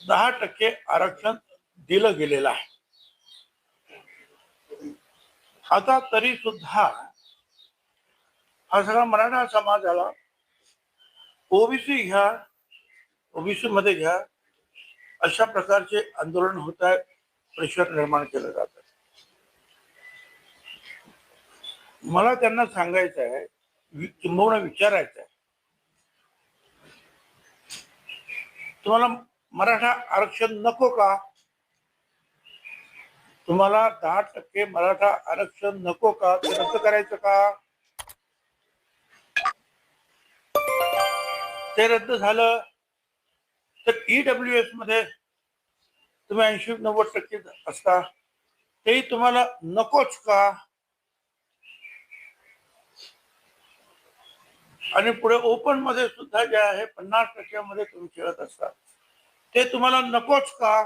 10% आरक्षण दिलं गेलेलं आहे. आता तरी सुद्धा हा सगळा मराठा समाजाला ओबीसी घ्या, ओबीसी मध्ये घ्या, अशा प्रकारचे आंदोलन होत आहे, प्रेशर निर्माण केलं जात आहे. मला त्यांना सांगायचं आहे, किंबहुना विचारायचं आहे, तुम्हाला मराठा आरक्षण नको का? तुम्हाला 10% मराठा आरक्षण नको का? ते रद्द करायचं का? ते रद्द झालं तर ईडब्ल्यूएस मध्ये तुम्ही 80-90% असता, तेही तुम्हाला नकोच का? आणि पुढे ओपन मध्ये सुद्धा जे आहे 50% मध्ये तुम्ही खेळत असता, ते तुम्हाला नकोच का?